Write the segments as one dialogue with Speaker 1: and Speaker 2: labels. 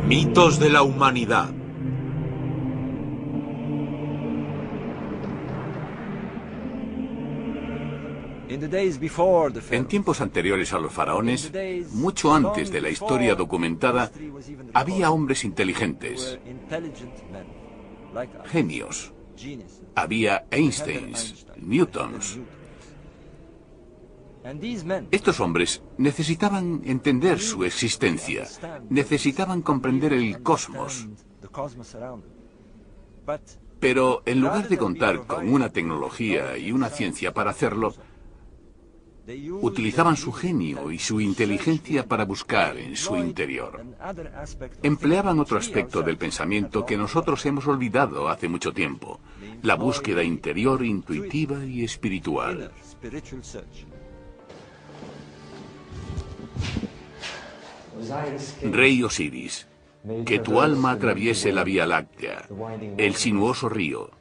Speaker 1: Mitos de la humanidad.
Speaker 2: En tiempos anteriores a los faraones, mucho antes de la historia documentada, había hombres inteligentes, genios. Había Einsteins, Newtons. Estos hombres necesitaban entender su existencia, necesitaban comprender el cosmos. Pero en lugar de contar con una tecnología y una ciencia para hacerlo, utilizaban su genio y su inteligencia para buscar en su interior. Empleaban otro aspecto del pensamiento que nosotros hemos olvidado hace mucho tiempo, la búsqueda interior, intuitiva y espiritual. Rey Osiris, que tu alma atraviese la Vía Láctea, el sinuoso río,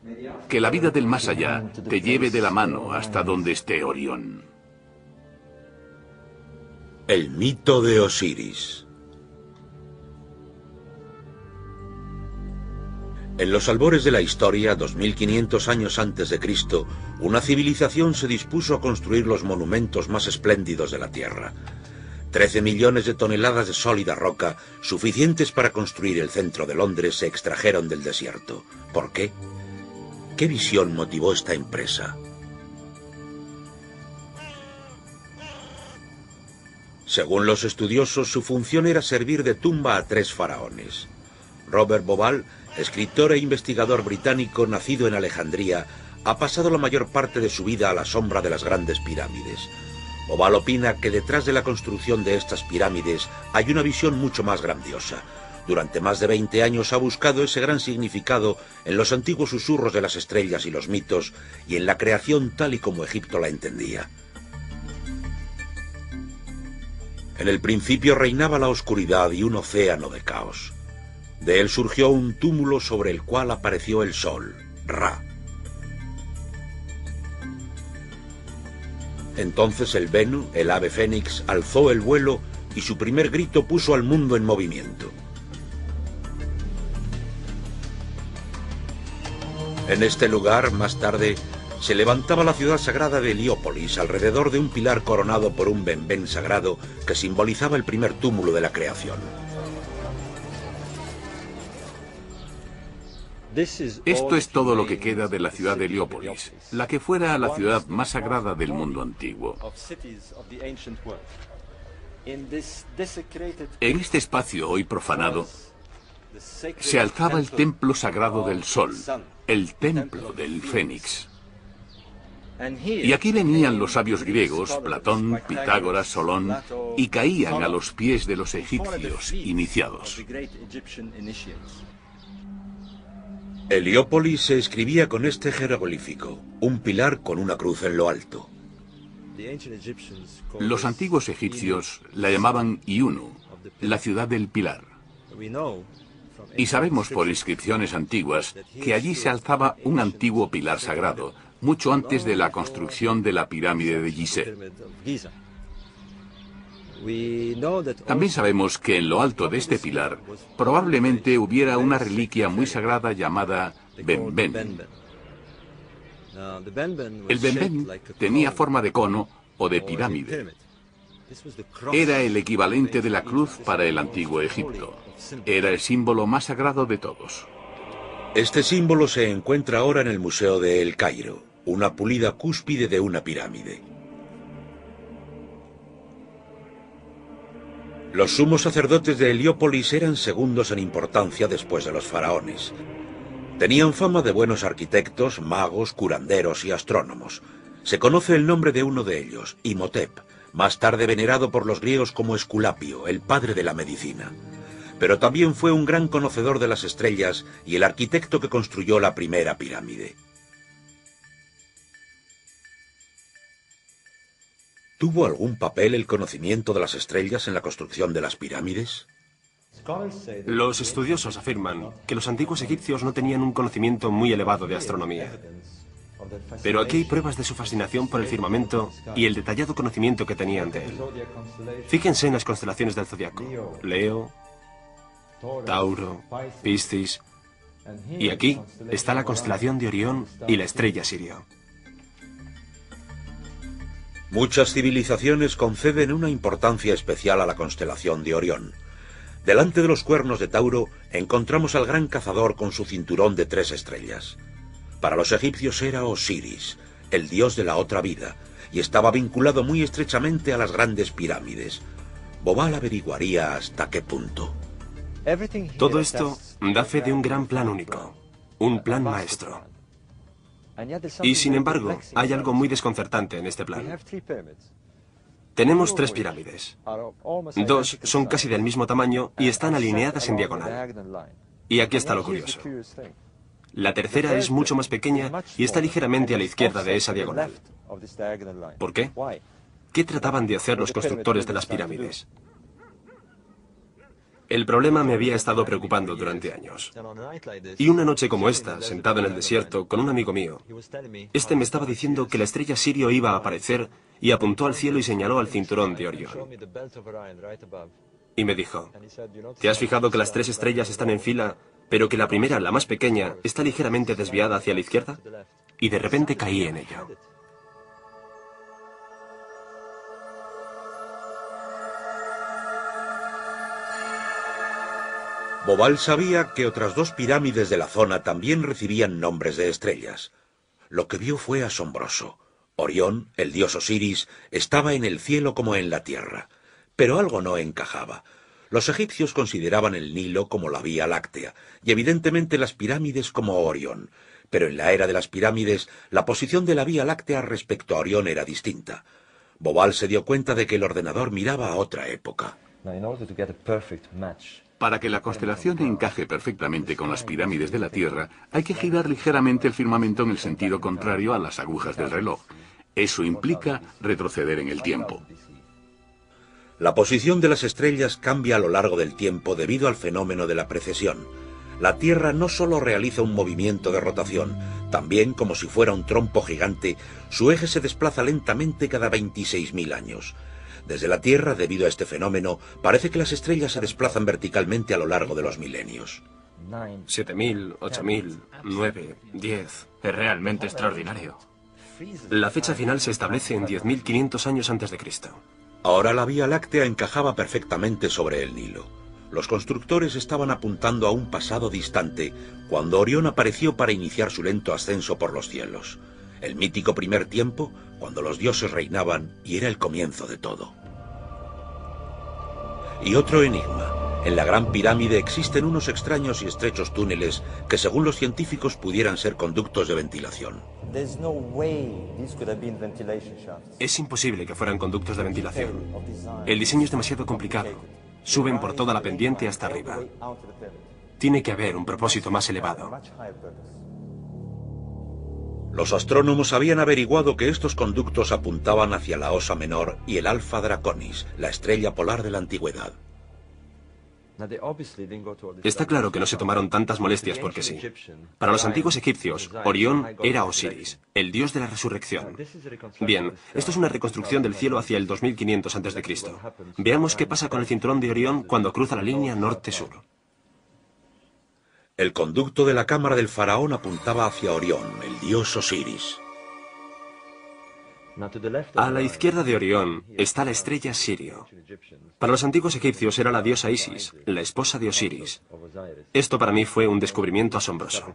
Speaker 2: que la vida del más allá te lleve de la mano hasta donde esté Orión.
Speaker 1: El mito de Osiris. En los albores de la historia, 2500 años antes de Cristo, una civilización se dispuso a construir los monumentos más espléndidos de la Tierra. 13 millones de toneladas de sólida roca, suficientes para construir el centro de Londres, se extrajeron del desierto. ¿Por qué? ¿Qué visión motivó esta empresa? Según los estudiosos, su función era servir de tumba a 3 faraones. Robert Bauval, escritor e investigador británico nacido en Alejandría, ha pasado la mayor parte de su vida a la sombra de las grandes pirámides. Bauval opina que detrás de la construcción de estas pirámides hay una visión mucho más grandiosa. Durante más de 20 años ha buscado ese gran significado en los antiguos susurros de las estrellas y los mitos y en la creación tal y como Egipto la entendía. En el principio reinaba la oscuridad y un océano de caos. De él surgió un túmulo sobre el cual apareció el sol, Ra. Entonces el Benu, el ave fénix, alzó el vuelo y su primer grito puso al mundo en movimiento. En este lugar, más tarde, se levantaba la ciudad sagrada de Heliópolis alrededor de un pilar coronado por un benben sagrado que simbolizaba el primer túmulo de la creación.
Speaker 2: Esto es todo lo que queda de la ciudad de Heliópolis, la que fuera la ciudad más sagrada del mundo antiguo. En este espacio hoy profanado, se alzaba el templo sagrado del sol, el templo del Fénix. Y aquí venían los sabios griegos, Platón, Pitágoras, Solón, y caían a los pies de los egipcios iniciados.
Speaker 1: Heliópolis se escribía con este jeroglífico, un pilar con una cruz en lo alto.
Speaker 2: Los antiguos egipcios la llamaban Iunu, la ciudad del pilar. Y sabemos por inscripciones antiguas que allí se alzaba un antiguo pilar sagrado, mucho antes de la construcción de la pirámide de Gizeh. También sabemos que en lo alto de este pilar probablemente hubiera una reliquia muy sagrada llamada benben. El benben tenía forma de cono o de pirámide. Era el equivalente de la cruz para el antiguo Egipto. Era el símbolo más sagrado de todos.
Speaker 1: Este símbolo se encuentra ahora en el Museo de El Cairo, una pulida cúspide de una pirámide. Los sumos sacerdotes de Heliópolis eran segundos en importancia después de los faraones. Tenían fama de buenos arquitectos, magos, curanderos y astrónomos. Se conoce el nombre de uno de ellos, Imhotep, más tarde venerado por los griegos como Esculapio, el padre de la medicina. Pero también fue un gran conocedor de las estrellas y el arquitecto que construyó la primera pirámide. ¿Tuvo algún papel el conocimiento de las estrellas en la construcción de las pirámides?
Speaker 3: Los estudiosos afirman que los antiguos egipcios no tenían un conocimiento muy elevado de astronomía. Pero aquí hay pruebas de su fascinación por el firmamento y el detallado conocimiento que tenían de él. Fíjense en las constelaciones del zodiaco: Leo, Tauro, Piscis. Y aquí está la constelación de Orión y la estrella Sirio.
Speaker 1: Muchas civilizaciones conceden una importancia especial a la constelación de Orión. Delante de los cuernos de Tauro encontramos al gran cazador con su cinturón de 3 estrellas. Para los egipcios era Osiris, el dios de la otra vida, y estaba vinculado muy estrechamente a las grandes pirámides. Bobal averiguaría hasta qué punto.
Speaker 3: Todo esto da fe de un gran plan único, un plan maestro. Y sin embargo, hay algo muy desconcertante en este plan. Tenemos 3 pirámides. 2 son casi del mismo tamaño y están alineadas en diagonal. Y aquí está lo curioso. La tercera es mucho más pequeña y está ligeramente a la izquierda de esa diagonal. ¿Por qué? ¿Qué trataban de hacer los constructores de las pirámides? El problema me había estado preocupando durante años. Y una noche como esta, sentado en el desierto con un amigo mío, este me estaba diciendo que la estrella Sirio iba a aparecer y apuntó al cielo y señaló al cinturón de Orión. Y me dijo, ¿te has fijado que las 3 estrellas están en fila, pero que la primera, la más pequeña, está ligeramente desviada hacia la izquierda? Y de repente caí en ello.
Speaker 1: Bobal sabía que otras 2 pirámides de la zona también recibían nombres de estrellas. Lo que vio fue asombroso. Orión, el dios Osiris, estaba en el cielo como en la tierra. Pero algo no encajaba. Los egipcios consideraban el Nilo como la Vía Láctea, y evidentemente las pirámides como Orión. Pero en la era de las pirámides, la posición de la Vía Láctea respecto a Orión era distinta. Bobal se dio cuenta de que el ordenador miraba a otra época.
Speaker 2: Para que la constelación encaje perfectamente con las pirámides de la Tierra, hay que girar ligeramente el firmamento en el sentido contrario a las agujas del reloj. Eso implica retroceder en el tiempo.
Speaker 1: La posición de las estrellas cambia a lo largo del tiempo debido al fenómeno de la precesión. La Tierra no solo realiza un movimiento de rotación, también, como si fuera un trompo gigante, su eje se desplaza lentamente cada 26.000 años. Desde la Tierra, debido a este fenómeno, parece que las estrellas se desplazan verticalmente a lo largo de los milenios.
Speaker 3: 7.000, 8.000, 9, 10...
Speaker 4: Es realmente extraordinario.
Speaker 3: La fecha final se establece en 10.500 años antes de Cristo.
Speaker 1: Ahora la Vía Láctea encajaba perfectamente sobre el Nilo. Los constructores estaban apuntando a un pasado distante, cuando Orión apareció para iniciar su lento ascenso por los cielos. El mítico primer tiempo, cuando los dioses reinaban y era el comienzo de todo. Y otro enigma. En la Gran Pirámide existen unos extraños y estrechos túneles que, según los científicos, pudieran ser conductos de ventilación.
Speaker 3: Es imposible que fueran conductos de ventilación. El diseño es demasiado complicado. Suben por toda la pendiente hasta arriba. Tiene que haber un propósito más elevado.
Speaker 1: Los astrónomos habían averiguado que estos conductos apuntaban hacia la Osa Menor y el Alfa Draconis, la estrella polar de la antigüedad.
Speaker 3: Está claro que no se tomaron tantas molestias porque sí. Para los antiguos egipcios, Orión era Osiris, el dios de la resurrección. Bien, esto es una reconstrucción del cielo hacia el 2500 a.C. Veamos qué pasa con el cinturón de Orión cuando cruza la línea norte-sur.
Speaker 1: El conducto de la cámara del faraón apuntaba hacia Orión, el dios Osiris.
Speaker 3: A la izquierda de Orión está la estrella Sirio. Para los antiguos egipcios era la diosa Isis, la esposa de Osiris. Esto para mí fue un descubrimiento asombroso.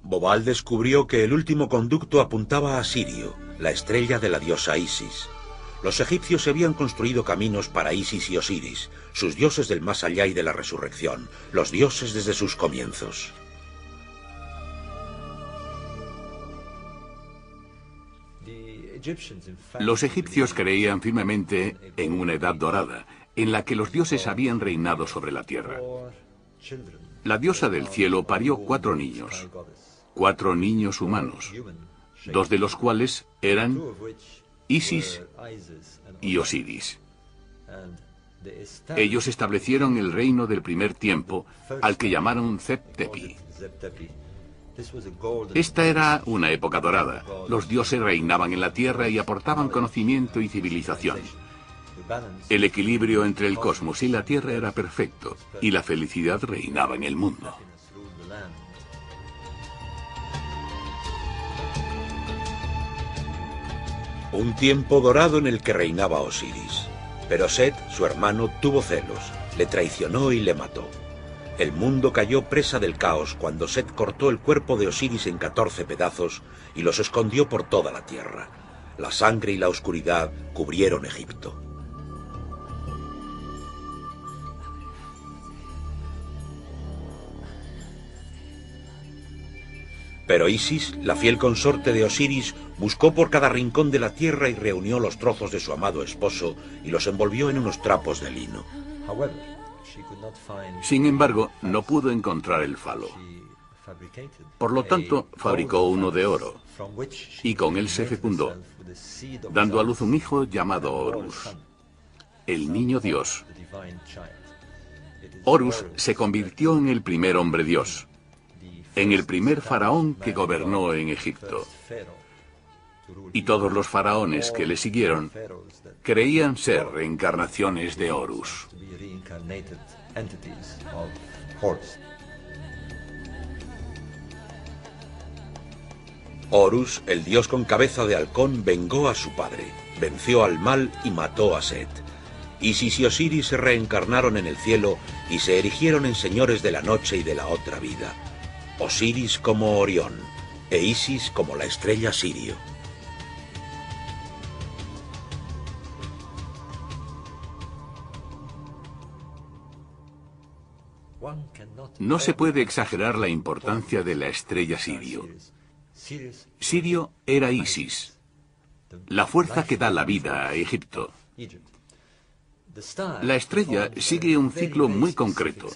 Speaker 1: Bobal descubrió que el último conducto apuntaba a Sirio, la estrella de la diosa Isis. Los egipcios habían construido caminos para Isis y Osiris, sus dioses del más allá y de la resurrección, los dioses desde sus comienzos.
Speaker 2: Los egipcios creían firmemente en una edad dorada, en la que los dioses habían reinado sobre la tierra. La diosa del cielo parió 4 niños, 4 niños humanos, 2 de los cuales eran Isis y Osiris. Ellos establecieron el reino del primer tiempo, al que llamaron Zep-Tepi. Esta era una época dorada. Los dioses reinaban en la tierra y aportaban conocimiento y civilización. El equilibrio entre el cosmos y la Tierra era perfecto, y la felicidad reinaba en el mundo.
Speaker 1: Un tiempo dorado en el que reinaba Osiris. Pero Set, su hermano, tuvo celos, le traicionó y le mató. El mundo cayó presa del caos cuando Set cortó el cuerpo de Osiris en 14 pedazos y los escondió por toda la tierra. La sangre y la oscuridad cubrieron Egipto. Pero Isis, la fiel consorte de Osiris, buscó por cada rincón de la tierra y reunió los trozos de su amado esposo y los envolvió en unos trapos de lino.
Speaker 2: Sin embargo, no pudo encontrar el falo. Por lo tanto, fabricó uno de oro, y con él se fecundó, dando a luz un hijo llamado Horus, el niño Dios. Horus se convirtió en el primer hombre Dios, en el primer faraón que gobernó en Egipto. Y todos los faraones que le siguieron creían ser reencarnaciones de Horus.
Speaker 1: Horus, el dios con cabeza de halcón, vengó a su padre, venció al mal y mató a Set. Isis y Osiris se reencarnaron en el cielo y se erigieron en señores de la noche y de la otra vida. Osiris como Orión, e Isis como la estrella Sirio.
Speaker 2: No se puede exagerar la importancia de la estrella Sirio. Sirio era Isis, la fuerza que da la vida a Egipto. La estrella sigue un ciclo muy concreto.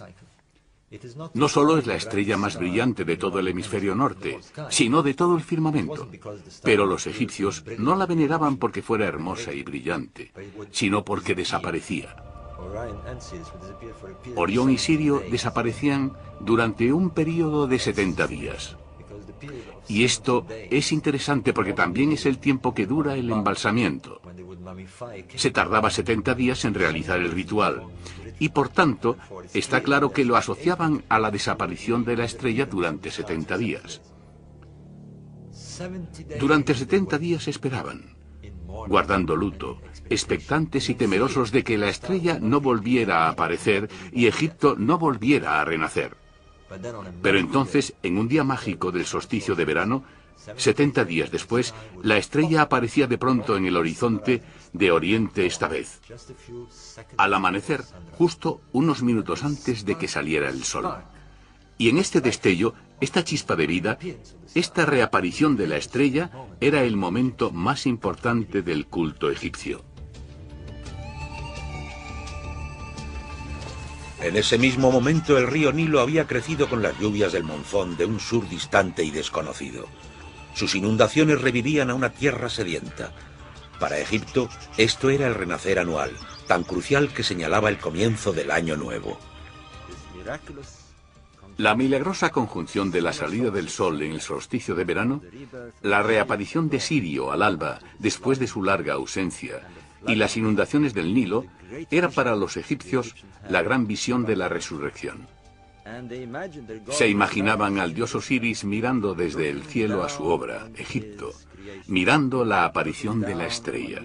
Speaker 2: No solo es la estrella más brillante de todo el hemisferio norte, sino de todo el firmamento. Pero los egipcios no la veneraban porque fuera hermosa y brillante, sino porque desaparecía. Orión y Sirio desaparecían durante un periodo de 70 días. Y esto es interesante porque también es el tiempo que dura el embalsamiento. Se tardaba 70 días en realizar el ritual, y por tanto está claro que lo asociaban a la desaparición de la estrella durante 70 días. Durante 70 días esperaban, guardando luto, expectantes y temerosos de que la estrella no volviera a aparecer y Egipto no volviera a renacer. Pero entonces, en un día mágico del solsticio de verano, 70 días después, la estrella aparecía de pronto en el horizonte de oriente esta vez, al amanecer, justo unos minutos antes de que saliera el sol. Y en este destello, esta chispa de vida, esta reaparición de la estrella, era el momento más importante del culto egipcio.
Speaker 1: En ese mismo momento el río Nilo había crecido con las lluvias del monzón de un sur distante y desconocido. Sus inundaciones revivían a una tierra sedienta. Para Egipto, esto era el renacer anual, tan crucial que señalaba el comienzo del año nuevo.
Speaker 2: La milagrosa conjunción de la salida del sol en el solsticio de verano, la reaparición de Sirio al alba después de su larga ausencia y las inundaciones del Nilo era para los egipcios la gran visión de la resurrección. Se imaginaban al dios Osiris mirando desde el cielo a su obra, Egipto, mirando la aparición de la estrella.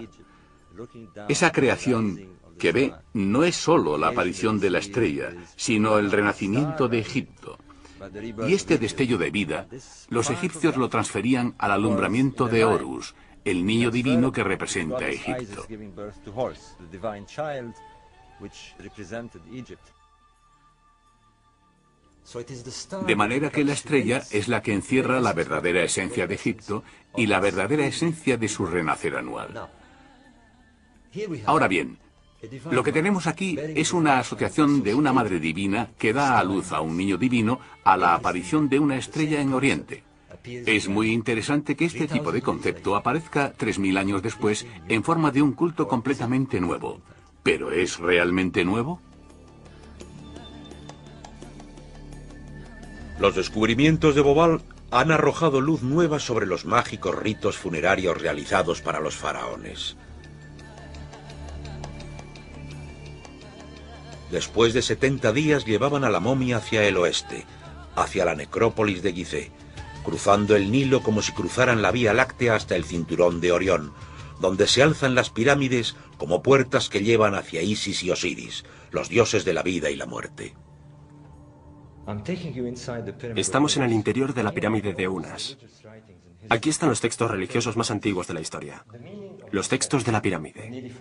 Speaker 2: Esa creación que ve no es solo la aparición de la estrella, sino el renacimiento de Egipto. Y este destello de vida, los egipcios lo transferían al alumbramiento de Horus, el niño divino que representa a Egipto. De manera que la estrella es la que encierra la verdadera esencia de Egipto y la verdadera esencia de su renacer anual. Ahora bien, lo que tenemos aquí es una asociación de una madre divina que da a luz a un niño divino a la aparición de una estrella en Oriente. Es muy interesante que este tipo de concepto aparezca 3000 años después en forma de un culto completamente nuevo. ¿Pero es realmente nuevo?
Speaker 1: Los descubrimientos de Bobal han arrojado luz nueva sobre los mágicos ritos funerarios realizados para los faraones. Después de 70 días llevaban a la momia hacia el oeste, hacia la necrópolis de Gizeh, cruzando el Nilo como si cruzaran la Vía Láctea hasta el cinturón de Orión, donde se alzan las pirámides como puertas que llevan hacia Isis y Osiris, los dioses de la vida y la muerte.
Speaker 3: Estamos en el interior de la pirámide de Unas. Aquí están los textos religiosos más antiguos de la historia. Los textos de la pirámide.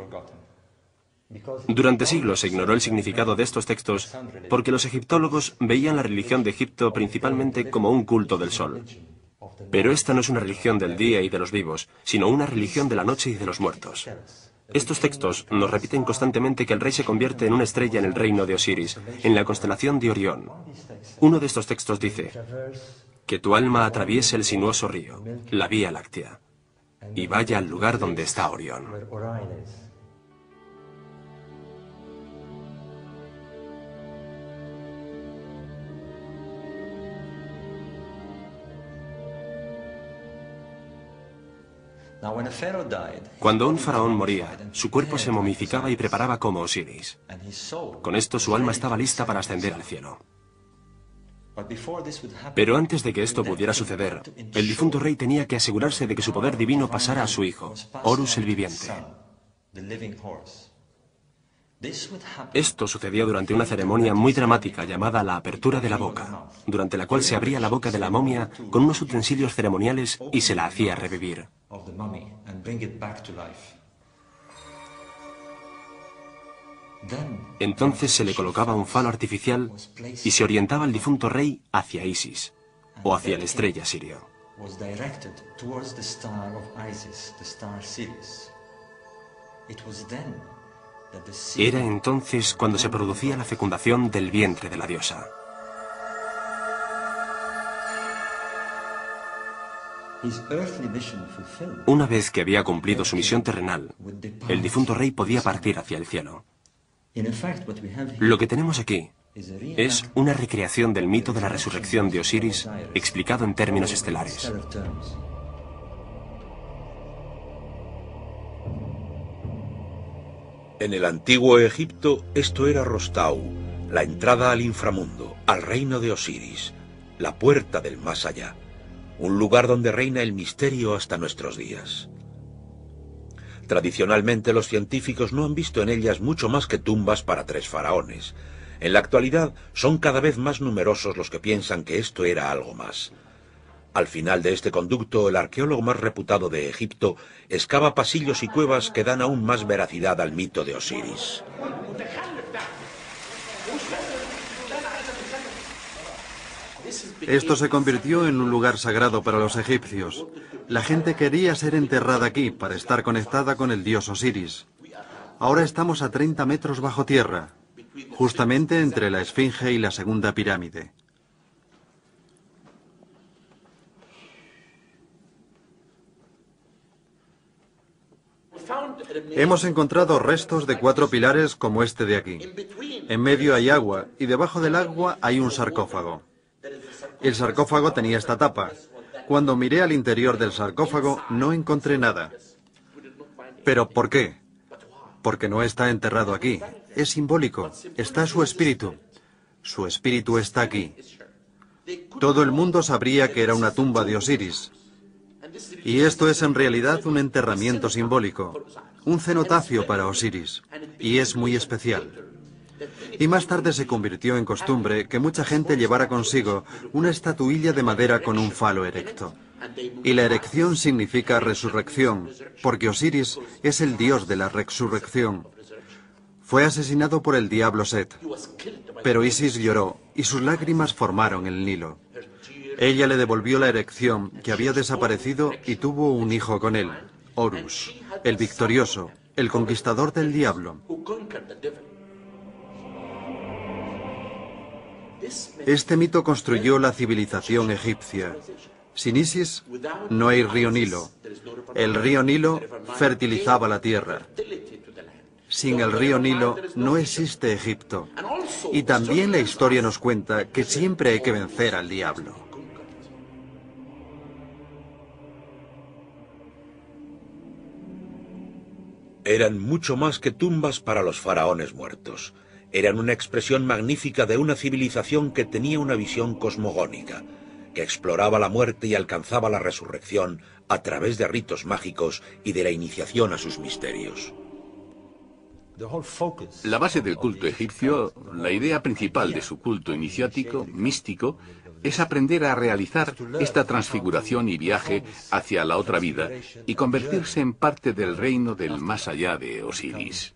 Speaker 3: Durante siglos se ignoró el significado de estos textos porque los egiptólogos veían la religión de Egipto principalmente como un culto del sol. Pero esta no es una religión del día y de los vivos, sino una religión de la noche y de los muertos. Estos textos nos repiten constantemente que el rey se convierte en una estrella en el reino de Osiris, en la constelación de Orión. Uno de estos textos dice: que tu alma atraviese el sinuoso río, la Vía Láctea, y vaya al lugar donde está Orión. Cuando un faraón moría, su cuerpo se momificaba y preparaba como Osiris. Con esto su alma estaba lista para ascender al cielo. Pero antes de que esto pudiera suceder, el difunto rey tenía que asegurarse de que su poder divino pasara a su hijo, Horus el viviente. Esto sucedía durante una ceremonia muy dramática llamada la apertura de la boca, durante la cual se abría la boca de la momia con unos utensilios ceremoniales y se la hacía revivir. Entonces se le colocaba un falo artificial y se orientaba el difunto rey hacia Isis, o hacia la estrella sirio. Era entonces cuando se producía la fecundación del vientre de la diosa. Una vez que había cumplido su misión terrenal, el difunto rey podía partir hacia el cielo. Lo que tenemos aquí es una recreación del mito de la resurrección de Osiris explicado en términos estelares.
Speaker 1: En el antiguo Egipto, esto era Rostau, la entrada al inframundo, al reino de Osiris, la puerta del más allá, un lugar donde reina el misterio hasta nuestros días. Tradicionalmente los científicos no han visto en ellas mucho más que tumbas para 3 faraones. En la actualidad son cada vez más numerosos los que piensan que esto era algo más. Al final de este conducto, el arqueólogo más reputado de Egipto excava pasillos y cuevas que dan aún más veracidad al mito de Osiris.
Speaker 5: Esto se convirtió en un lugar sagrado para los egipcios. La gente quería ser enterrada aquí para estar conectada con el dios Osiris. Ahora estamos a 30 metros bajo tierra, justamente entre la Esfinge y la segunda pirámide. Hemos encontrado restos de 4 pilares como este de aquí. En medio hay agua y debajo del agua hay un sarcófago. El sarcófago tenía esta tapa. Cuando miré al interior del sarcófago no encontré nada. ¿Pero por qué? Porque no está enterrado aquí. Es simbólico. Está su espíritu. Su espíritu está aquí. Todo el mundo sabría que era una tumba de Osiris. Y esto es en realidad un enterramiento simbólico, un cenotafio para Osiris, y es muy especial. Y más tarde se convirtió en costumbre que mucha gente llevara consigo una estatuilla de madera con un falo erecto. Y la erección significa resurrección, porque Osiris es el dios de la resurrección. Fue asesinado por el diablo Set, pero Isis lloró y sus lágrimas formaron el Nilo. Ella le devolvió la erección que había desaparecido y tuvo un hijo con él, Horus, el victorioso, el conquistador del diablo. Este mito construyó la civilización egipcia. Sin Isis no hay río Nilo. El río Nilo fertilizaba la tierra. Sin el río Nilo no existe Egipto. Y también la historia nos cuenta que siempre hay que vencer al diablo.
Speaker 1: Eran mucho más que tumbas para los faraones muertos. Eran una expresión magnífica de una civilización que tenía una visión cosmogónica, que exploraba la muerte y alcanzaba la resurrección a través de ritos mágicos y de la iniciación a sus misterios.
Speaker 2: La base del culto egipcio, la idea principal de su culto iniciático, místico, es aprender a realizar esta transfiguración y viaje hacia la otra vida y convertirse en parte del reino del más allá de Osiris.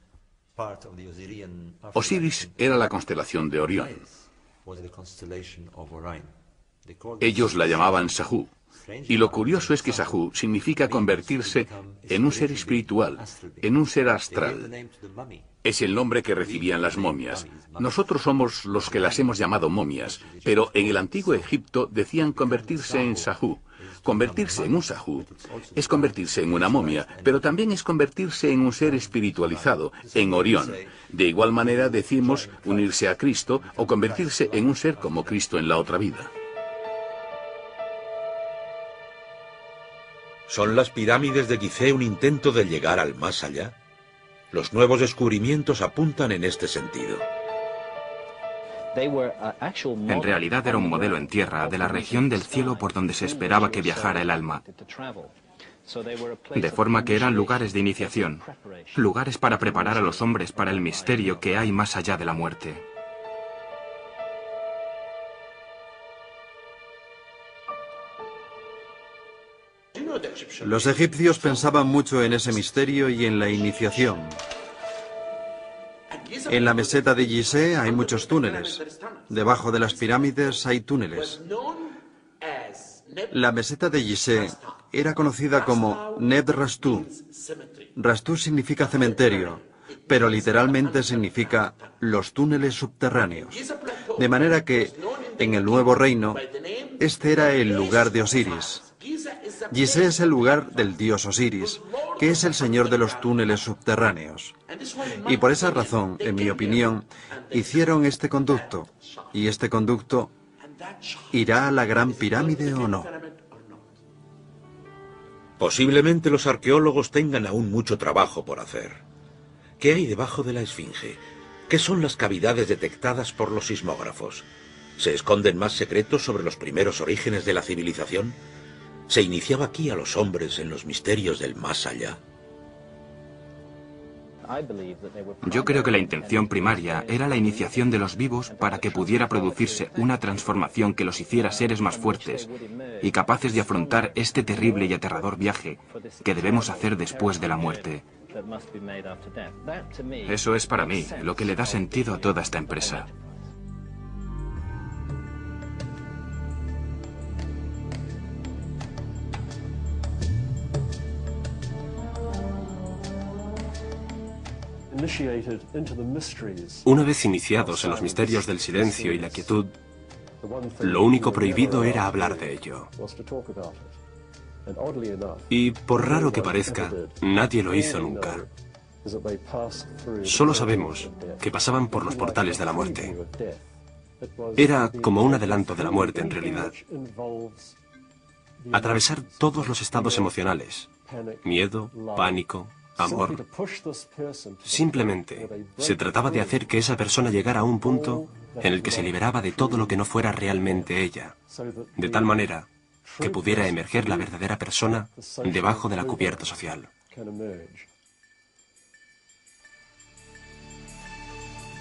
Speaker 2: Osiris era la constelación de Orión. Ellos la llamaban Sahu. Y lo curioso es que Sahu significa convertirse en un ser espiritual, en un ser astral. Es el nombre que recibían las momias. Nosotros somos los que las hemos llamado momias, pero en el antiguo Egipto decían convertirse en Sahu. Convertirse en un Sahu es convertirse en una momia, pero también es convertirse en un ser espiritualizado, en Orión. De igual manera decimos unirse a Cristo o convertirse en un ser como Cristo en la otra vida.
Speaker 1: ¿Son las pirámides de Gizeh un intento de llegar al más allá? Los nuevos descubrimientos apuntan en este sentido.
Speaker 4: En realidad era un modelo en tierra de la región del cielo por donde se esperaba que viajara el alma. De forma que eran lugares de iniciación, lugares para preparar a los hombres para el misterio que hay más allá de la muerte.
Speaker 5: Los egipcios pensaban mucho en ese misterio y en la iniciación. En la meseta de Gizeh hay muchos túneles. Debajo de las pirámides hay túneles. La meseta de Gizeh era conocida como Neb Rastu. Rastu significa cementerio, pero literalmente significa los túneles subterráneos. De manera que, en el nuevo reino, este era el lugar de Osiris. Gizeh es el lugar del dios Osiris, que es el señor de los túneles subterráneos. Y por esa razón, en mi opinión, hicieron este conducto. Y este conducto, ¿irá a la Gran Pirámide o no?
Speaker 1: Posiblemente los arqueólogos tengan aún mucho trabajo por hacer. ¿Qué hay debajo de la Esfinge? ¿Qué son las cavidades detectadas por los sismógrafos? ¿Se esconden más secretos sobre los primeros orígenes de la civilización? ¿Se iniciaba aquí a los hombres en los misterios del más allá?
Speaker 4: Yo creo que la intención primaria era la iniciación de los vivos para que pudiera producirse una transformación que los hiciera seres más fuertes y capaces de afrontar este terrible y aterrador viaje que debemos hacer después de la muerte. Eso es para mí lo que le da sentido a toda esta empresa.
Speaker 3: Una vez iniciados en los misterios del silencio y la quietud, lo único prohibido era hablar de ello. Y por raro que parezca, nadie lo hizo nunca. Solo sabemos que pasaban por los portales de la muerte. Era como un adelanto de la muerte en realidad. Atravesar todos los estados emocionales, miedo, pánico, amor. Simplemente se trataba de hacer que esa persona llegara a un punto en el que se liberaba de todo lo que no fuera realmente ella, de tal manera que pudiera emerger la verdadera persona debajo de la cubierta social.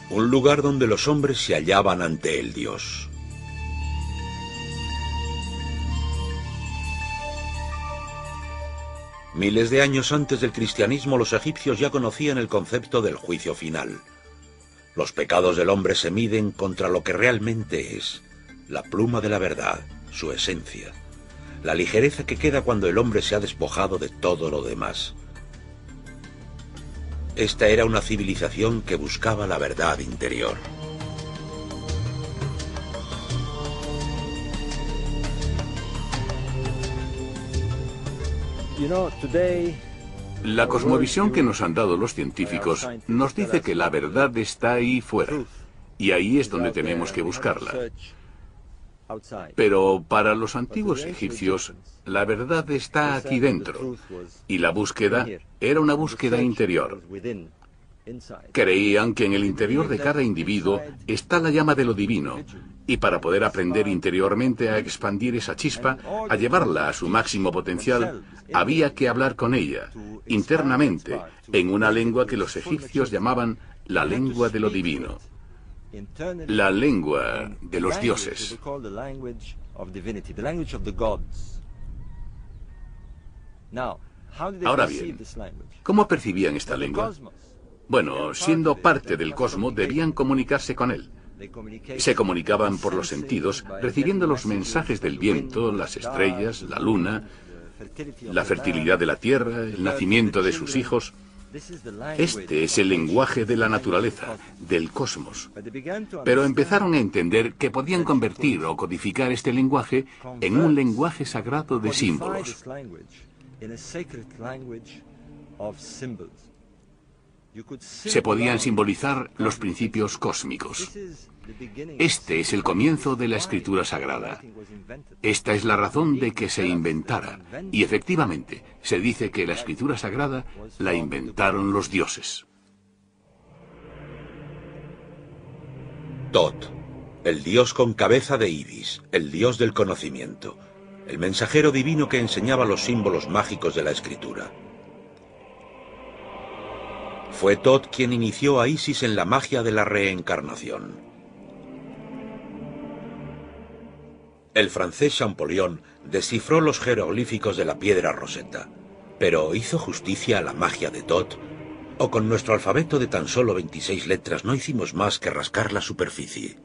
Speaker 1: Un lugar donde los hombres se hallaban ante el Dios. Miles de años antes del cristianismo, los egipcios ya conocían el concepto del juicio final. Los pecados del hombre se miden contra lo que realmente es, la pluma de la verdad, su esencia, la ligereza que queda cuando el hombre se ha despojado de todo lo demás. Esta era una civilización que buscaba la verdad interior.
Speaker 2: La cosmovisión que nos han dado los científicos nos dice que la verdad está ahí fuera, y ahí es donde tenemos que buscarla. Pero para los antiguos egipcios, la verdad está aquí dentro, y la búsqueda era una búsqueda interior. Creían que en el interior de cada individuo está la llama de lo divino, y para poder aprender interiormente a expandir esa chispa, a llevarla a su máximo potencial, había que hablar con ella, internamente, en una lengua que los egipcios llamaban la lengua de lo divino, la lengua de los dioses. Ahora bien, ¿cómo percibían esta lengua? Bueno, siendo parte del cosmos, debían comunicarse con él. Se comunicaban por los sentidos, recibiendo los mensajes del viento, las estrellas, la luna, la fertilidad de la tierra, el nacimiento de sus hijos. Este es el lenguaje de la naturaleza, del cosmos. Pero empezaron a entender que podían convertir o codificar este lenguaje en un lenguaje sagrado de símbolos. Se podían simbolizar los principios cósmicos. Este es el comienzo de la escritura sagrada. Esta es la razón de que se inventara. Y efectivamente, se dice que la escritura sagrada la inventaron los dioses.
Speaker 1: Tot, el dios con cabeza de ibis, el dios del conocimiento, el mensajero divino que enseñaba los símbolos mágicos de la escritura. Fue Tot quien inició a Isis en la magia de la reencarnación. El francés Champollion descifró los jeroglíficos de la piedra Rosetta, pero ¿hizo justicia a la magia de Tot? ¿O con nuestro alfabeto de tan solo 26 letras no hicimos más que rascar la superficie?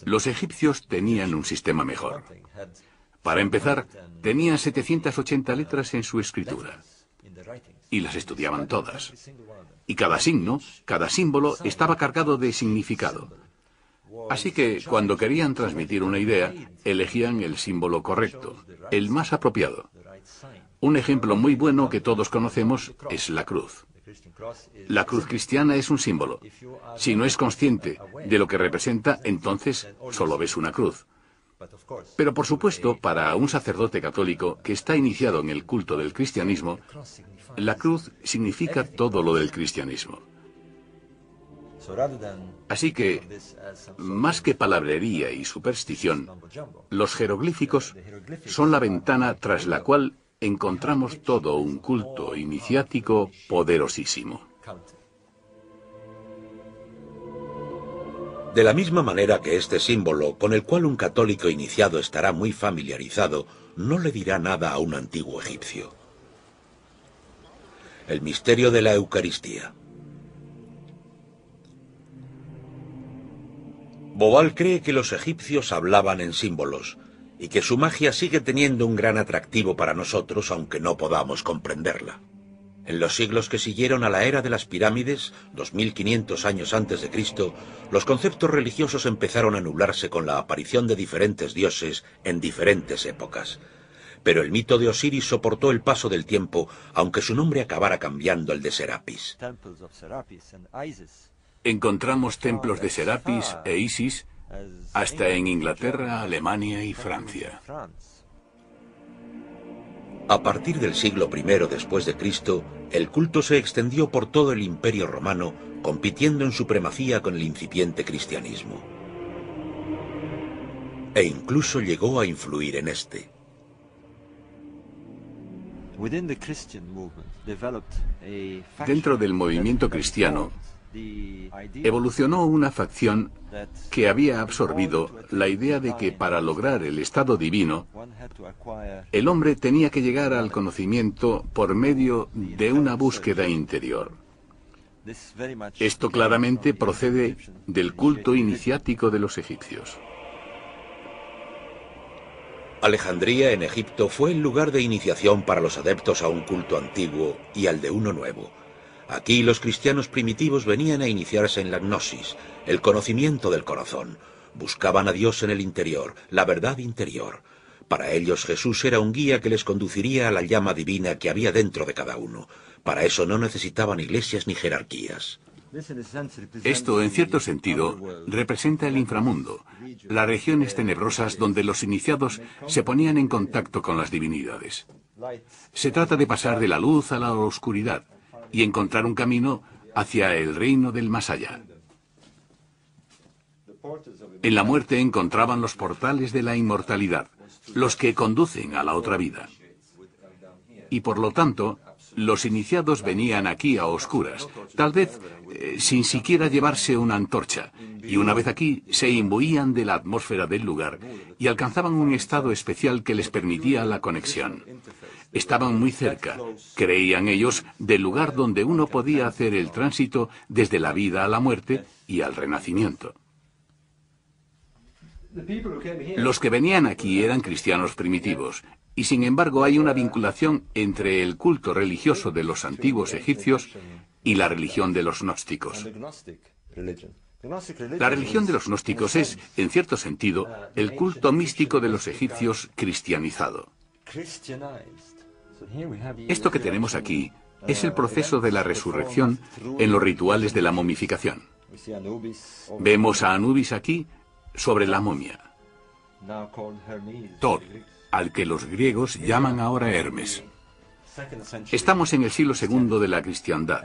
Speaker 2: Los egipcios tenían un sistema mejor. Para empezar, tenían 780 letras en su escritura. Y las estudiaban todas. Y cada signo, cada símbolo estaba cargado de significado. Así que cuando querían transmitir una idea, elegían el símbolo correcto, el más apropiado. Un ejemplo muy bueno que todos conocemos es la cruz. La cruz cristiana es un símbolo. Si no es consciente de lo que representa, entonces solo ves una cruz. Pero por supuesto, para un sacerdote católico que está iniciado en el culto del cristianismo, la cruz significa todo lo del cristianismo. Así que, más que palabrería y superstición, los jeroglíficos son la ventana tras la cual encontramos todo un culto iniciático poderosísimo.
Speaker 1: De la misma manera que este símbolo, con el cual un católico iniciado estará muy familiarizado, no le dirá nada a un antiguo egipcio. El misterio de la Eucaristía. Bobal cree que los egipcios hablaban en símbolos, y que su magia sigue teniendo un gran atractivo para nosotros, aunque no podamos comprenderla. En los siglos que siguieron a la era de las pirámides, 2500 años antes de Cristo, los conceptos religiosos empezaron a nublarse con la aparición de diferentes dioses en diferentes épocas. Pero el mito de Osiris soportó el paso del tiempo, aunque su nombre acabara cambiando el de Serapis.
Speaker 2: Encontramos templos de Serapis e Isis hasta en Inglaterra, Alemania y Francia.
Speaker 1: A partir del siglo I después de Cristo, el culto se extendió por todo el Imperio Romano, compitiendo en supremacía con el incipiente cristianismo. E incluso llegó a influir en este.
Speaker 2: Dentro del movimiento cristiano, evolucionó una facción que había absorbido la idea de que para lograr el estado divino, el hombre tenía que llegar al conocimiento por medio de una búsqueda interior. Esto claramente procede del culto iniciático de los egipcios.
Speaker 1: Alejandría, en Egipto, fue el lugar de iniciación para los adeptos a un culto antiguo y al de uno nuevo. Aquí los cristianos primitivos venían a iniciarse en la gnosis, el conocimiento del corazón. Buscaban a Dios en el interior, la verdad interior. Para ellos Jesús era un guía que les conduciría a la llama divina que había dentro de cada uno. Para eso no necesitaban iglesias ni jerarquías.
Speaker 2: Esto, en cierto sentido, representa el inframundo, las regiones tenebrosas donde los iniciados se ponían en contacto con las divinidades. Se trata de pasar de la luz a la oscuridad, y encontrar un camino hacia el reino del más allá. En la muerte encontraban los portales de la inmortalidad, los que conducen a la otra vida. Y por lo tanto, los iniciados venían aquí a oscuras, tal vez sin siquiera llevarse una antorcha, y una vez aquí se imbuían de la atmósfera del lugar y alcanzaban un estado especial que les permitía la conexión. Estaban muy cerca, creían ellos, del lugar donde uno podía hacer el tránsito desde la vida a la muerte y al renacimiento. Los que venían aquí eran cristianos primitivos, y sin embargo hay una vinculación entre el culto religioso de los antiguos egipcios y la religión de los gnósticos. La religión de los gnósticos es, en cierto sentido, el culto místico de los egipcios cristianizado. Esto que tenemos aquí es el proceso de la resurrección en los rituales de la momificación. Vemos a Anubis aquí sobre la momia. Thoth, al que los griegos llaman ahora Hermes. Estamos en el siglo II de la cristiandad,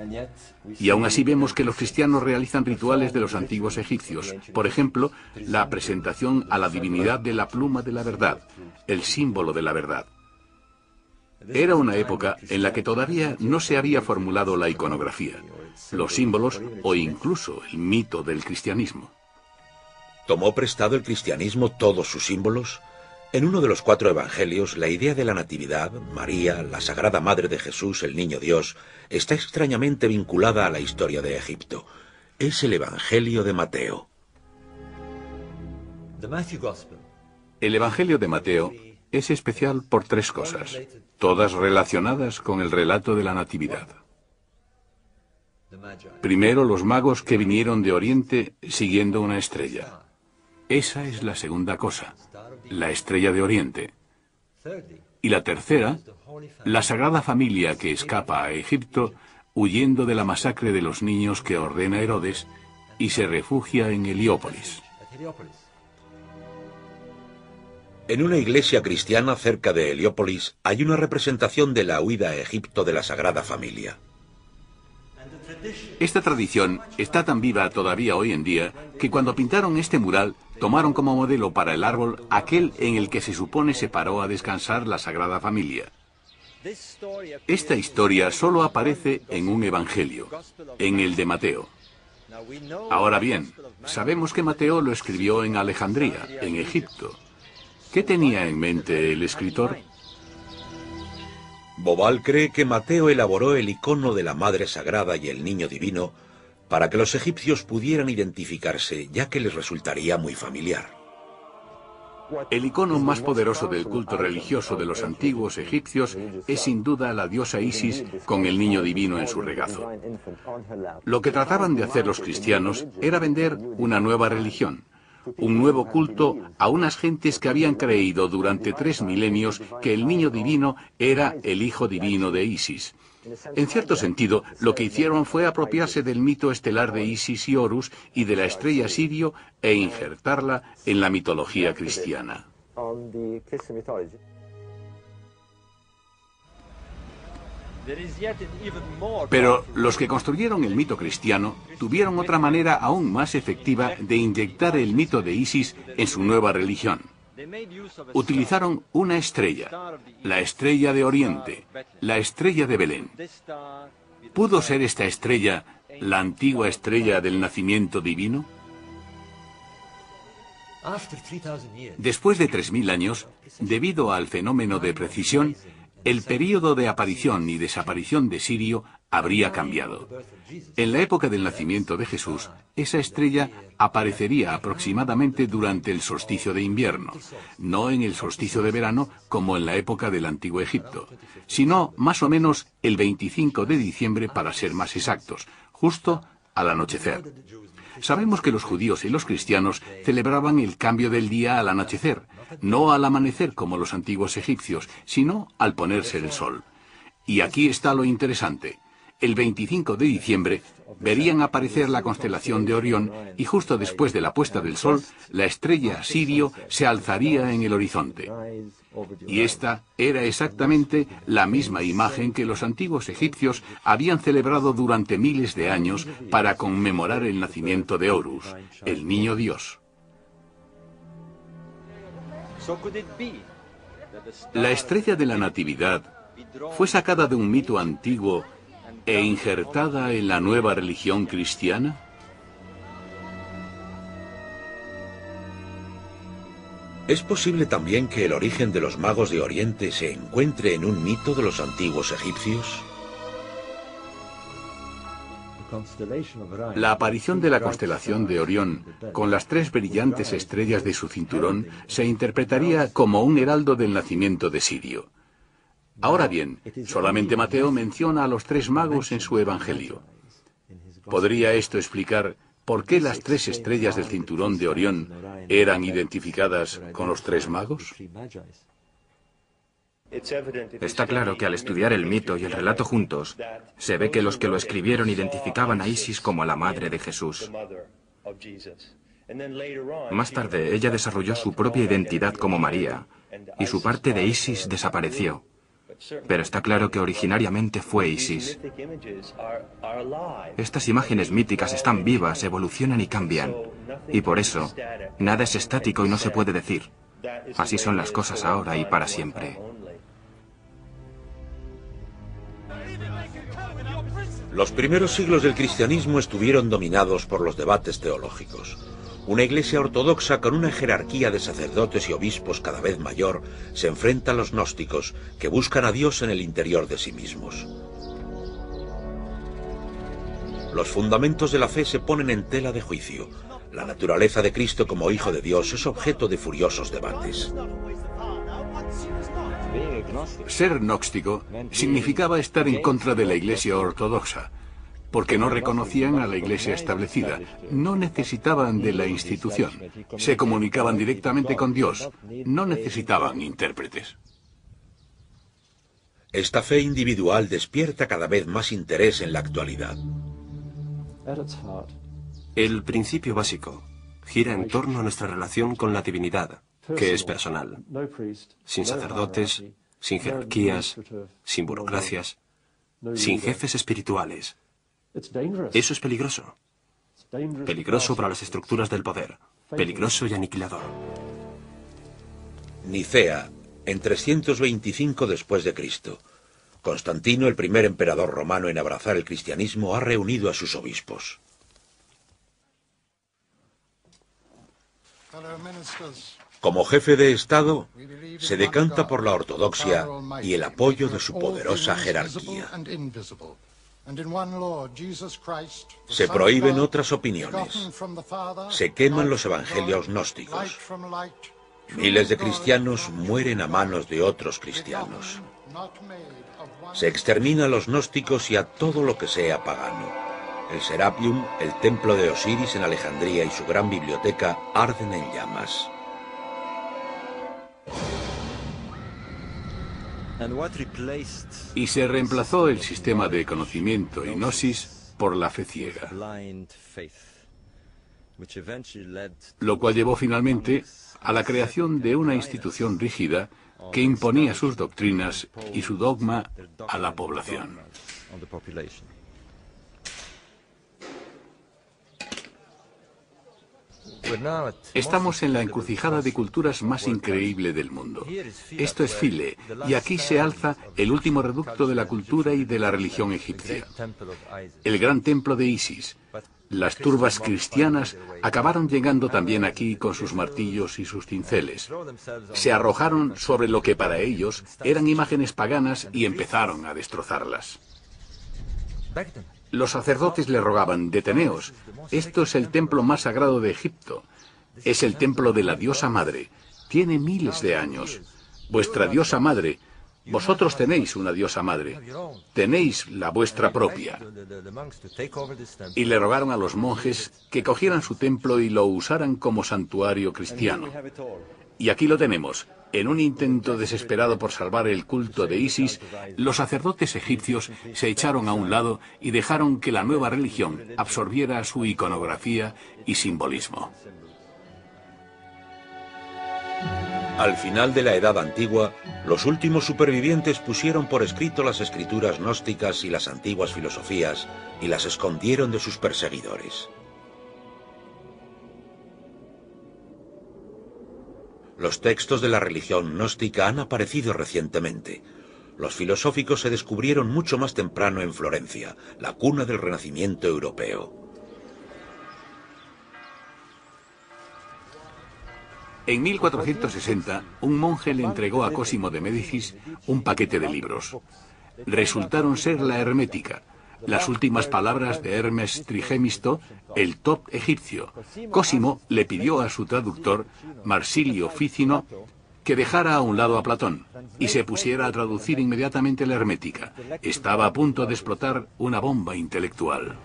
Speaker 2: y aún así vemos que los cristianos realizan rituales de los antiguos egipcios. Por ejemplo, la presentación a la divinidad de la pluma de la verdad, el símbolo de la verdad. Era una época en la que todavía no se había formulado la iconografía, los símbolos o incluso el mito del cristianismo.
Speaker 1: ¿Tomó prestado el cristianismo todos sus símbolos? En uno de los 4 evangelios, la idea de la Natividad, María, la Sagrada Madre de Jesús, el Niño Dios, está extrañamente vinculada a la historia de Egipto. Es el Evangelio de Mateo.
Speaker 2: El Evangelio de Mateo es especial por 3 cosas, todas relacionadas con el relato de la Natividad. Primero, los magos que vinieron de Oriente siguiendo una estrella. Esa es la segunda cosa, la estrella de Oriente. Y la tercera, la Sagrada Familia que escapa a Egipto huyendo de la masacre de los niños que ordena Herodes y se refugia en Heliópolis.
Speaker 1: En una iglesia cristiana cerca de Heliópolis hay una representación de la huida a Egipto de la Sagrada Familia.
Speaker 2: Esta tradición está tan viva todavía hoy en día que cuando pintaron este mural tomaron como modelo para el árbol aquel en el que se supone se paró a descansar la Sagrada Familia. Esta historia solo aparece en un evangelio, en el de Mateo. Ahora bien, sabemos que Mateo lo escribió en Alejandría, en Egipto. ¿Qué tenía en mente el escritor?
Speaker 1: Bobal cree que Mateo elaboró el icono de la Madre Sagrada y el Niño Divino para que los egipcios pudieran identificarse, ya que les resultaría muy familiar.
Speaker 2: El icono más poderoso del culto religioso de los antiguos egipcios es sin duda la diosa Isis con el Niño Divino en su regazo. Lo que trataban de hacer los cristianos era vender una nueva religión, un nuevo culto a unas gentes que habían creído durante 3 milenios que el Niño Divino era el hijo divino de Isis. En cierto sentido, lo que hicieron fue apropiarse del mito estelar de Isis y Horus y de la estrella Sirio e injertarla en la mitología cristiana. Pero los que construyeron el mito cristiano tuvieron otra manera aún más efectiva de inyectar el mito de Isis en su nueva religión. Utilizaron una estrella, la estrella de Oriente, la estrella de Belén. ¿Pudo ser esta estrella la antigua estrella del nacimiento divino? Después de 3000 años, debido al fenómeno de precisión, el período de aparición y desaparición de Sirio habría cambiado. En la época del nacimiento de Jesús, esa estrella aparecería aproximadamente durante el solsticio de invierno, no en el solsticio de verano como en la época del Antiguo Egipto, sino más o menos el 25 de diciembre para ser más exactos, justo al anochecer. Sabemos que los judíos y los cristianos celebraban el cambio del día al anochecer, no al amanecer como los antiguos egipcios, sino al ponerse el sol. Y aquí está lo interesante. El 25 de diciembre verían aparecer la constelación de Orión y justo después de la puesta del sol, la estrella Sirio se alzaría en el horizonte. Y esta era exactamente la misma imagen que los antiguos egipcios habían celebrado durante miles de años para conmemorar el nacimiento de Horus, el niño Dios. La estrella de la Natividad fue sacada de un mito antiguo e injertada en la nueva religión cristiana.
Speaker 1: ¿Es posible también que el origen de los magos de Oriente se encuentre en un mito de los antiguos egipcios?
Speaker 2: La aparición de la constelación de Orión, con las 3 brillantes estrellas de su cinturón, se interpretaría como un heraldo del nacimiento de Sirio. Ahora bien, solamente Mateo menciona a los 3 magos en su evangelio. ¿Podría esto explicar por qué las 3 estrellas del cinturón de Orión eran identificadas con los 3 magos?
Speaker 4: Está claro que al estudiar el mito y el relato juntos, se ve que los que lo escribieron identificaban a Isis como la madre de Jesús. Más tarde, ella desarrolló su propia identidad como María, y su parte de Isis desapareció. Pero está claro que originariamente fue Isis. Estas imágenes míticas están vivas, evolucionan y cambian. Y por eso, nada es estático y no se puede decir. Así son las cosas ahora y para siempre.
Speaker 1: Los primeros siglos del cristianismo estuvieron dominados por los debates teológicos. Una iglesia ortodoxa con una jerarquía de sacerdotes y obispos cada vez mayor se enfrenta a los gnósticos, que buscan a Dios en el interior de sí mismos. Los fundamentos de la fe se ponen en tela de juicio. La naturaleza de Cristo como Hijo de Dios es objeto de furiosos debates.
Speaker 2: Ser gnóstico significaba estar en contra de la Iglesia ortodoxa, porque no reconocían a la Iglesia establecida, no necesitaban de la institución, se comunicaban directamente con Dios, no necesitaban intérpretes.
Speaker 1: Esta fe individual despierta cada vez más interés en la actualidad.
Speaker 3: El principio básico gira en torno a nuestra relación con la divinidad, que es personal, sin sacerdotes, sin jerarquías, sin burocracias, sin jefes espirituales. Eso es peligroso. Peligroso para las estructuras del poder, peligroso y aniquilador.
Speaker 1: Nicea, en 325 después de Cristo. Constantino, el primer emperador romano en abrazar el cristianismo, ha reunido a sus obispos. Como jefe de Estado, se decanta por la ortodoxia y el apoyo de su poderosa jerarquía. Se prohíben otras opiniones. Se queman los evangelios gnósticos. Miles de cristianos mueren a manos de otros cristianos. Se extermina a los gnósticos y a todo lo que sea pagano. El Serapium, el templo de Osiris en Alejandría y su gran biblioteca arden en llamas.
Speaker 2: Y se reemplazó el sistema de conocimiento y gnosis por la fe ciega, lo cual llevó finalmente a la creación de una institución rígida que imponía sus doctrinas y su dogma a la población. Estamos en la encrucijada de culturas más increíble del mundo. Esto es Phile, y aquí se alza el último reducto de la cultura y de la religión egipcia, el gran templo de Isis. Las turbas cristianas acabaron llegando también aquí con sus martillos y sus cinceles. Se arrojaron sobre lo que para ellos eran imágenes paganas y empezaron a destrozarlas. Los sacerdotes le rogaban: deteneos, esto es el templo más sagrado de Egipto. Es el templo de la diosa madre. Tiene miles de años. Vuestra diosa madre, vosotros tenéis una diosa madre. Tenéis la vuestra propia. Y le rogaron a los monjes que cogieran su templo y lo usaran como santuario cristiano. Y aquí lo tenemos. En un intento desesperado por salvar el culto de Isis, los sacerdotes egipcios se echaron a un lado y dejaron que la nueva religión absorbiera su iconografía y simbolismo.
Speaker 1: Al final de la Edad Antigua, los últimos supervivientes pusieron por escrito las escrituras gnósticas y las antiguas filosofías y las escondieron de sus perseguidores. Los textos de la religión gnóstica han aparecido recientemente. Los filosóficos se descubrieron mucho más temprano en Florencia, la cuna del Renacimiento europeo.
Speaker 2: En 1460, un monje le entregó a Cosimo de Médicis un paquete de libros. Resultaron ser la Hermética, las últimas palabras de Hermes Trigemisto, el top egipcio. Cosimo le pidió a su traductor, Marsilio Ficino, que dejara a un lado a Platón y se pusiera a traducir inmediatamente la Hermética. Estaba a punto de explotar una bomba intelectual.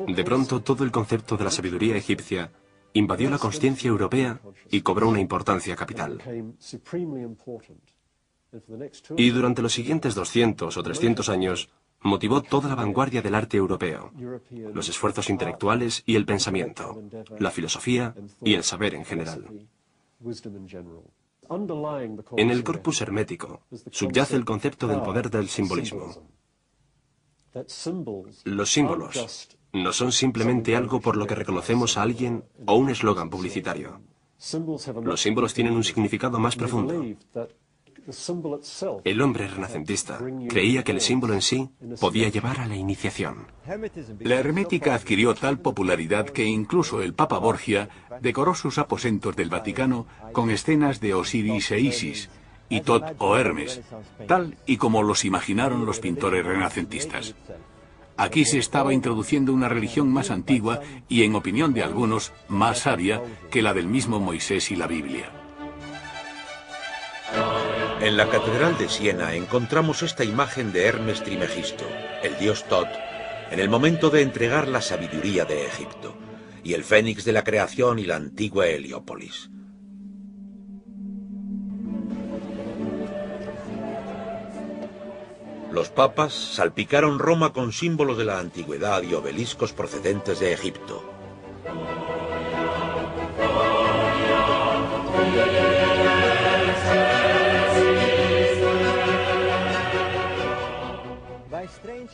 Speaker 3: De pronto, todo el concepto de la sabiduría egipcia invadió la consciencia europea y cobró una importancia capital. Y durante los siguientes 200 o 300 años, motivó toda la vanguardia del arte europeo, los esfuerzos intelectuales y el pensamiento, la filosofía y el saber en general. En el corpus hermético subyace el concepto del poder del simbolismo. Los símbolos no son simplemente algo por lo que reconocemos a alguien o un eslogan publicitario. Los símbolos tienen un significado más profundo. El hombre renacentista creía que el símbolo en sí podía llevar a la iniciación.
Speaker 2: La hermética adquirió tal popularidad que incluso el Papa Borgia decoró sus aposentos del Vaticano con escenas de Osiris e Isis, y Tot o Hermes, tal y como los imaginaron los pintores renacentistas. Aquí se estaba introduciendo una religión más antigua y, en opinión de algunos, más sabia que la del mismo Moisés y la Biblia.
Speaker 1: En la Catedral de Siena encontramos esta imagen de Hermes Trimegisto, el dios Tot, en el momento de entregar la sabiduría de Egipto, y el fénix de la creación y la antigua Heliópolis. Los papas salpicaron Roma con símbolos de la antigüedad y obeliscos procedentes de Egipto.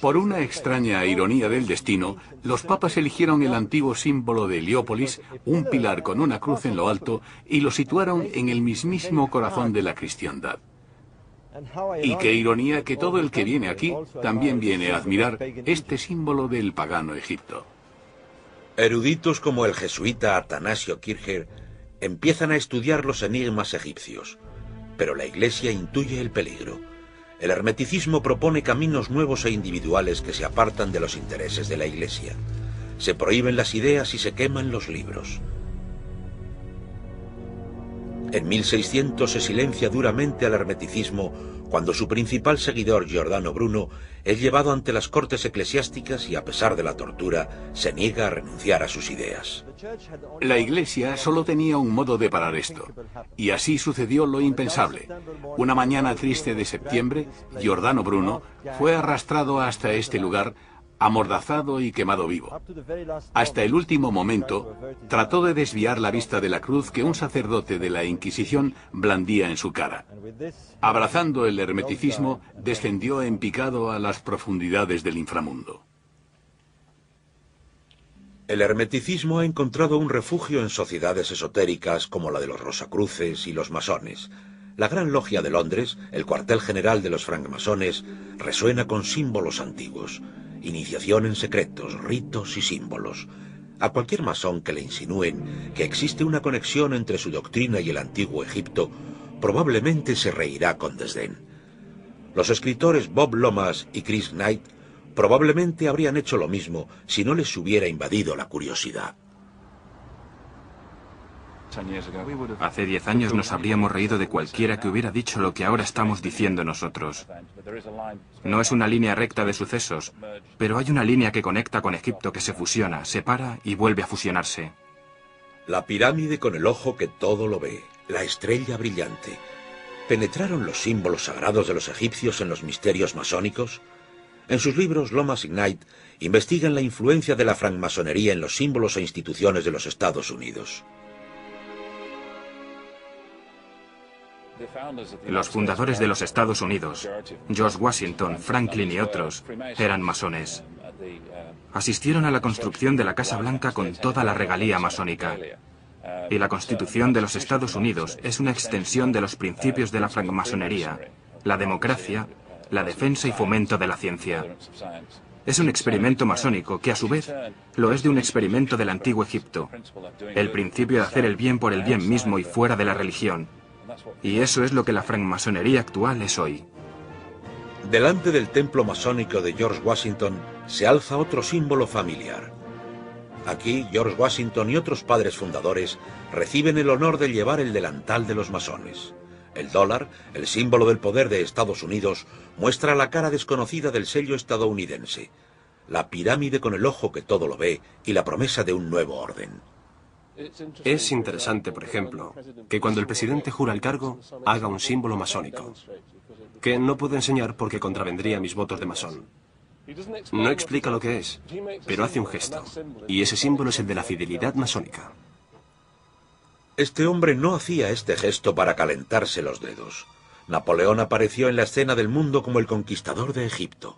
Speaker 2: Por una extraña ironía del destino, los papas eligieron el antiguo símbolo de Heliópolis, un pilar con una cruz en lo alto, y lo situaron en el mismísimo corazón de la cristiandad. Y qué ironía que todo el que viene aquí también viene a admirar este símbolo del pagano Egipto.
Speaker 1: Eruditos como el jesuita Atanasio Kircher empiezan a estudiar los enigmas egipcios, pero la Iglesia intuye el peligro. El hermeticismo propone caminos nuevos e individuales que se apartan de los intereses de la Iglesia. Se prohíben las ideas y se queman los libros. En 1600 se silencia duramente al hermeticismo cuando su principal seguidor, Giordano Bruno, es llevado ante las cortes eclesiásticas y, a pesar de la tortura, se niega a renunciar a sus ideas.
Speaker 2: La Iglesia solo tenía un modo de parar esto, y así sucedió lo impensable. Una mañana triste de septiembre, Giordano Bruno fue arrastrado hasta este lugar, amordazado y quemado vivo. Hasta el último momento, trató de desviar la vista de la cruz que un sacerdote de la Inquisición blandía en su cara. Abrazando el hermeticismo, descendió en picado a las profundidades del inframundo.
Speaker 1: El hermeticismo ha encontrado un refugio en sociedades esotéricas como la de los Rosacruces y los masones. La Gran Logia de Londres, el cuartel general de los francmasones, resuena con símbolos antiguos. Iniciación en secretos, ritos y símbolos. A cualquier masón que le insinúen que existe una conexión entre su doctrina y el antiguo Egipto, probablemente se reirá con desdén. Los escritores Bob Lomas y Chris Knight probablemente habrían hecho lo mismo si no les hubiera invadido la curiosidad.
Speaker 4: Hace 10 años nos habríamos reído de cualquiera que hubiera dicho lo que ahora estamos diciendo nosotros. No es una línea recta de sucesos, pero hay una línea que conecta con Egipto que se fusiona, separa y vuelve a fusionarse.
Speaker 1: La pirámide con el ojo que todo lo ve, la estrella brillante. ¿Penetraron los símbolos sagrados de los egipcios en los misterios masónicos? En sus libros, Lomas y Knight investigan la influencia de la francmasonería en los símbolos e instituciones de los Estados Unidos.
Speaker 4: Los fundadores de los Estados Unidos, George Washington, Franklin y otros, eran masones. Asistieron a la construcción de la Casa Blanca con toda la regalía masónica. Y la Constitución de los Estados Unidos es una extensión de los principios de la francmasonería, la democracia, la defensa y fomento de la ciencia. Es un experimento masónico que, a su vez, lo es de un experimento del antiguo Egipto. El principio de hacer el bien por el bien mismo y fuera de la religión. Y eso es lo que la francmasonería actual es hoy.
Speaker 1: Delante del templo masónico de George Washington se alza otro símbolo familiar. Aquí, George Washington y otros padres fundadores reciben el honor de llevar el delantal de los masones. El dólar, el símbolo del poder de Estados Unidos, muestra la cara desconocida del sello estadounidense, la pirámide con el ojo que todo lo ve y la promesa de un nuevo orden.
Speaker 3: Es interesante, por ejemplo, que cuando el presidente jura el cargo, haga un símbolo masónico, que no puedo enseñar porque contravendría mis votos de masón. No explica lo que es, pero hace un gesto, y ese símbolo es el de la fidelidad masónica.
Speaker 1: Este hombre no hacía este gesto para calentarse los dedos. Napoleón apareció en la escena del mundo como el conquistador de Egipto.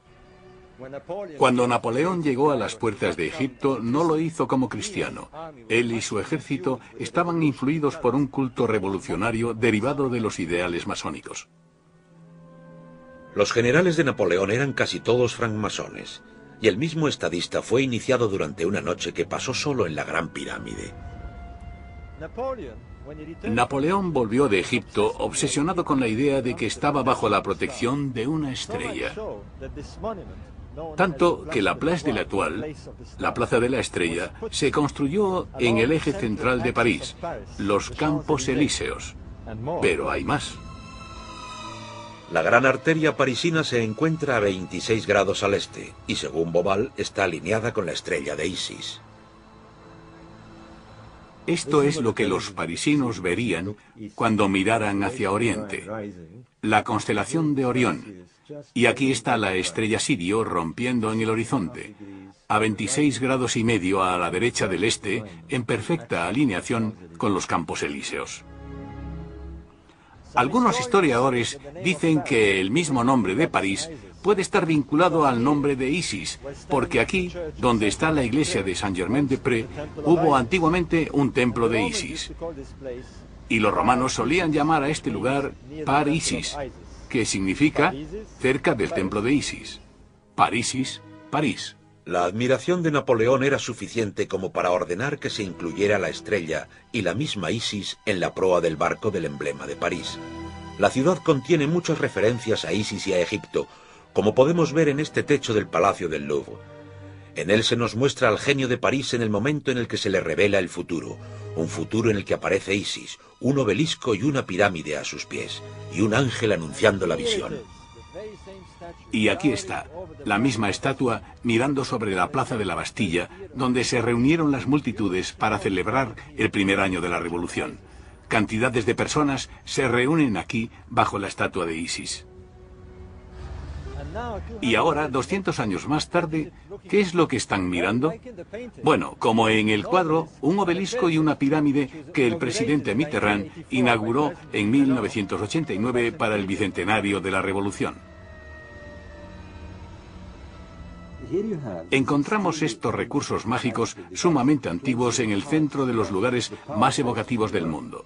Speaker 2: Cuando Napoleón llegó a las puertas de Egipto, no lo hizo como cristiano. Él y su ejército estaban influidos por un culto revolucionario derivado de los ideales masónicos.
Speaker 1: Los generales de Napoleón eran casi todos francmasones, y el mismo estadista fue iniciado durante una noche que pasó solo en la Gran Pirámide.
Speaker 2: Napoleón volvió de Egipto obsesionado con la idea de que estaba bajo la protección de una estrella. Tanto que la Place de l'Étoile, la Plaza de la Estrella, se construyó en el eje central de París, los Campos Elíseos. Pero hay más.
Speaker 1: La gran arteria parisina se encuentra a 26 grados al este, y según Bobal, está alineada con la estrella de Isis.
Speaker 2: Esto es lo que los parisinos verían cuando miraran hacia Oriente, la constelación de Orión. Y aquí está la estrella Sirio rompiendo en el horizonte, a 26 grados y medio a la derecha del este, en perfecta alineación con los Campos Elíseos. Algunos historiadores dicen que el mismo nombre de París puede estar vinculado al nombre de Isis, porque aquí, donde está la iglesia de Saint-Germain-des-Prés, hubo antiguamente un templo de Isis. Y los romanos solían llamar a este lugar Par Isis, que significa cerca del templo de Isis. Parisis, París.
Speaker 1: La admiración de Napoleón era suficiente como para ordenar que se incluyera la estrella y la misma Isis en la proa del barco del emblema de París. La ciudad contiene muchas referencias a Isis y a Egipto, como podemos ver en este techo del Palacio del Louvre. En él se nos muestra al genio de París en el momento en el que se le revela el futuro, un futuro en el que aparece Isis, un obelisco y una pirámide a sus pies, y un ángel anunciando la visión.
Speaker 2: Y aquí está, la misma estatua mirando sobre la plaza de la Bastilla, donde se reunieron las multitudes para celebrar el primer año de la Revolución. Cantidades de personas se reúnen aquí bajo la estatua de Isis. Y ahora, 200 años más tarde, ¿qué es lo que están mirando? Bueno, como en el cuadro, un obelisco y una pirámide que el presidente Mitterrand inauguró en 1989 para el bicentenario de la Revolución. Encontramos estos recursos mágicos sumamente antiguos en el centro de los lugares más evocativos del mundo.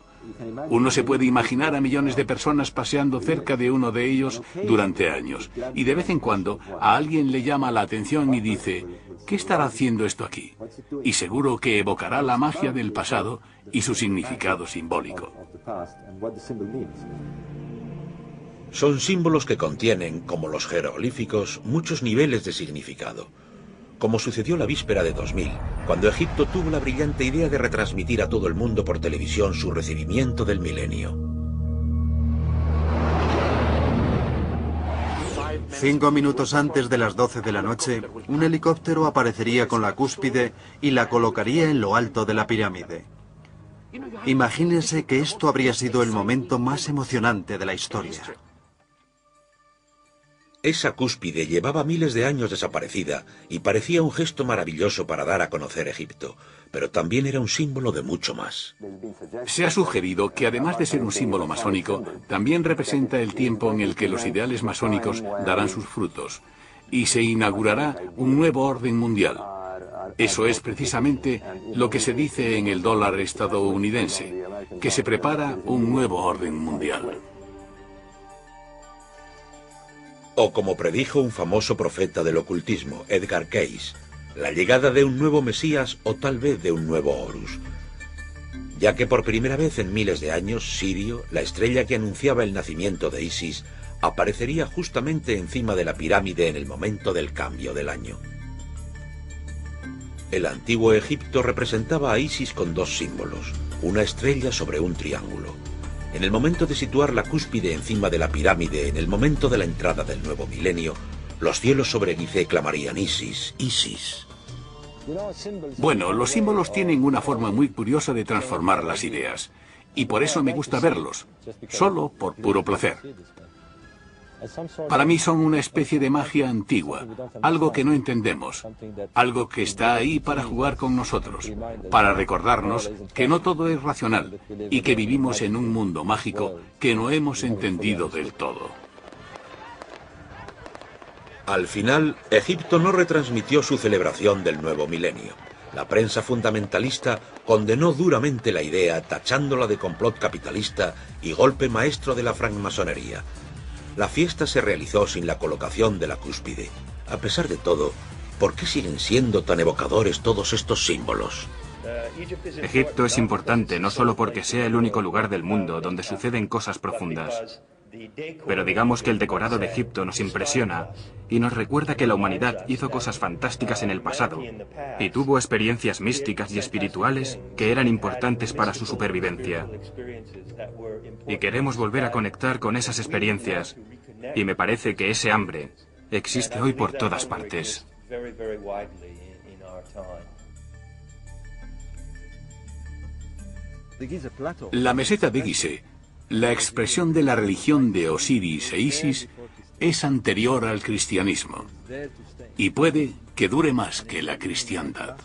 Speaker 2: Uno se puede imaginar a millones de personas paseando cerca de uno de ellos durante años, y de vez en cuando a alguien le llama la atención y dice, ¿qué estará haciendo esto aquí? Y seguro que evocará la magia del pasado y su significado simbólico.
Speaker 1: Son símbolos que contienen, como los jeroglíficos, muchos niveles de significado. Como sucedió la víspera de 2000, cuando Egipto tuvo la brillante idea de retransmitir a todo el mundo por televisión su recibimiento del milenio.
Speaker 5: 5 minutos antes de las 12 de la noche, un helicóptero aparecería con la cúspide y la colocaría en lo alto de la pirámide. Imagínense que esto habría sido el momento más emocionante de la historia.
Speaker 1: Esa cúspide llevaba miles de años desaparecida y parecía un gesto maravilloso para dar a conocer Egipto. pero también era un símbolo de mucho más.
Speaker 2: Se ha sugerido que además de ser un símbolo masónico, también representa el tiempo en el que los ideales masónicos darán sus frutos y se inaugurará un nuevo orden mundial. Eso es precisamente lo que se dice en el dólar estadounidense, que se prepara un nuevo orden mundial.
Speaker 1: O como predijo un famoso profeta del ocultismo, Edgar Cayce, la llegada de un nuevo Mesías o tal vez de un nuevo Horus. Ya que por primera vez en miles de años, Sirio, la estrella que anunciaba el nacimiento de Isis, aparecería justamente encima de la pirámide en el momento del cambio del año. El antiguo Egipto representaba a Isis con dos símbolos, una estrella sobre un triángulo. En el momento de situar la cúspide encima de la pirámide, en el momento de la entrada del nuevo milenio, los cielos sobre Gizeh clamarían Isis, Isis.
Speaker 2: Bueno, los símbolos tienen una forma muy curiosa de transformar las ideas, y por eso me gusta verlos, solo por puro placer. Para mí son una especie de magia antigua, algo que no entendemos, algo que está ahí para jugar con nosotros, para recordarnos que no todo es racional y que vivimos en un mundo mágico que no hemos entendido del todo.
Speaker 1: Al final, Egipto no retransmitió su celebración del nuevo milenio. La prensa fundamentalista condenó duramente la idea, tachándola de complot capitalista y golpe maestro de la francmasonería. La fiesta se realizó sin la colocación de la cúspide. A pesar de todo, ¿por qué siguen siendo tan evocadores todos estos símbolos?
Speaker 4: Egipto es importante no solo porque sea el único lugar del mundo donde suceden cosas profundas, pero digamos que el decorado de Egipto nos impresiona y nos recuerda que la humanidad hizo cosas fantásticas en el pasado y tuvo experiencias místicas y espirituales que eran importantes para su supervivencia. Y queremos volver a conectar con esas experiencias, y me parece que ese hambre existe hoy por todas partes.
Speaker 2: La meseta de Gizeh, la expresión de la religión de Osiris e Isis, es anterior al cristianismo y puede que dure más que la cristiandad.